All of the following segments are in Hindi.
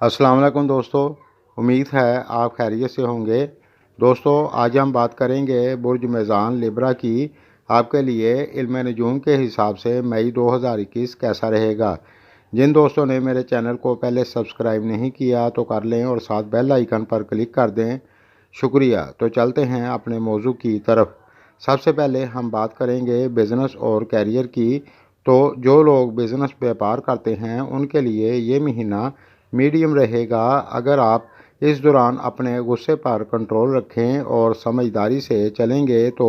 अस्सलाम वालेकुम दोस्तों, उम्मीद है आप खैरियत से होंगे। दोस्तों, आज हम बात करेंगे बुर्ज मेज़ान लिब्रा की। आपके लिए इल्म नजूम के हिसाब से मई 2021 कैसा रहेगा। जिन दोस्तों ने मेरे चैनल को पहले सब्सक्राइब नहीं किया तो कर लें और साथ बेल आइकन पर क्लिक कर दें। शुक्रिया। तो चलते हैं अपने मौजू की तरफ। सबसे पहले हम बात करेंगे बिज़नेस और कैरियर की। तो जो लोग बिज़नेस व्यापार करते हैं उनके लिए ये महीना मीडियम रहेगा। अगर आप इस दौरान अपने गुस्से पर कंट्रोल रखें और समझदारी से चलेंगे तो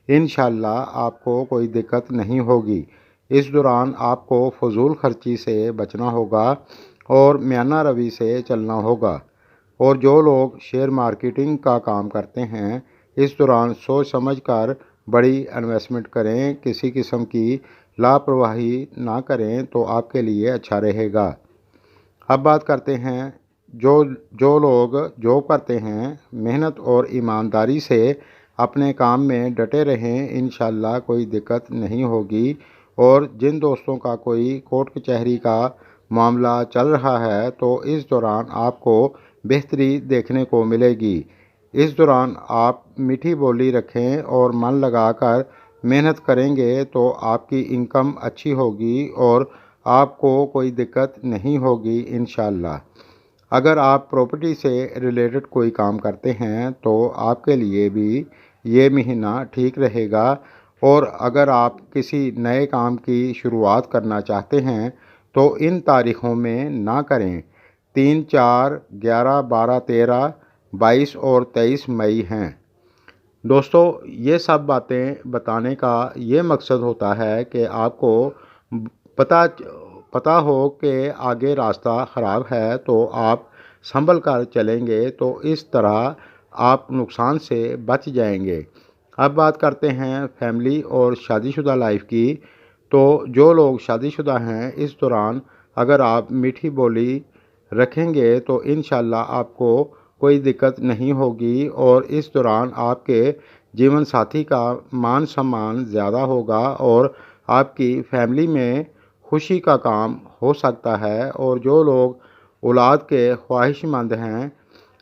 इंशाल्लाह आपको कोई दिक्कत नहीं होगी। इस दौरान आपको फजूल खर्ची से बचना होगा और म्याना रवि से चलना होगा। और जो लोग शेयर मार्केटिंग का काम करते हैं इस दौरान सोच समझ कर बड़ी इन्वेस्टमेंट करें, किसी किस्म की लापरवाही ना करें तो आपके लिए अच्छा रहेगा। अब बात करते हैं जो जो लोग जॉब करते हैं, मेहनत और ईमानदारी से अपने काम में डटे रहें, इंशाल्लाह कोई दिक्कत नहीं होगी। और जिन दोस्तों का कोई कोर्ट कचहरी का मामला चल रहा है तो इस दौरान आपको बेहतरी देखने को मिलेगी। इस दौरान आप मीठी बोली रखें और मन लगाकर मेहनत करेंगे तो आपकी इनकम अच्छी होगी और आपको कोई दिक्कत नहीं होगी इंशाल्लाह। अगर आप प्रॉपर्टी से रिलेटेड कोई काम करते हैं तो आपके लिए भी ये महीना ठीक रहेगा। और अगर आप किसी नए काम की शुरुआत करना चाहते हैं तो इन तारीख़ों में ना करें। 3, 4, 11, 12, 13, 22 और 23 मई हैं। दोस्तों, ये सब बातें बताने का ये मकसद होता है कि आपको पता पता हो कि आगे रास्ता ख़राब है तो आप संभल कर चलेंगे तो इस तरह आप नुकसान से बच जाएंगे। अब बात करते हैं फैमिली और शादीशुदा लाइफ की। तो जो लोग शादीशुदा हैं इस दौरान अगर आप मीठी बोली रखेंगे तो इंशाल्लाह आपको कोई दिक्कत नहीं होगी और इस दौरान आपके जीवन साथी का मान सम्मान ज़्यादा होगा और आपकी फैमिली में खुशी का काम हो सकता है। और जो लोग औलाद के ख्वाहिशमंद हैं,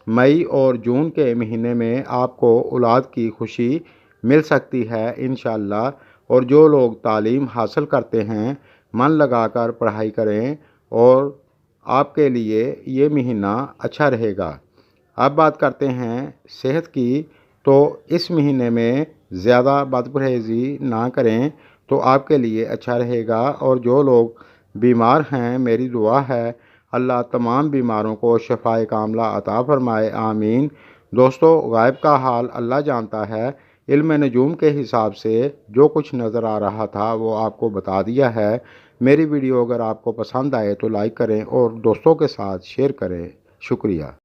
मई और जून के महीने में आपको औलाद की खुशी मिल सकती है इंशाल्लाह। और जो लोग तालीम हासिल करते हैं मन लगाकर पढ़ाई करें और आपके लिए ये महीना अच्छा रहेगा। अब बात करते हैं सेहत की। तो इस महीने में ज़्यादा बदपरहेज़ी ना करें तो आपके लिए अच्छा रहेगा। और जो लोग बीमार हैं मेरी दुआ है अल्लाह तमाम बीमारों को शफ़ाए कामला अता फ़रमाए, आमीन। दोस्तों, गायब का हाल अल्लाह जानता है। इल्म नजूम के हिसाब से जो कुछ नज़र आ रहा था वो आपको बता दिया है। मेरी वीडियो अगर आपको पसंद आए तो लाइक करें और दोस्तों के साथ शेयर करें। शुक्रिया।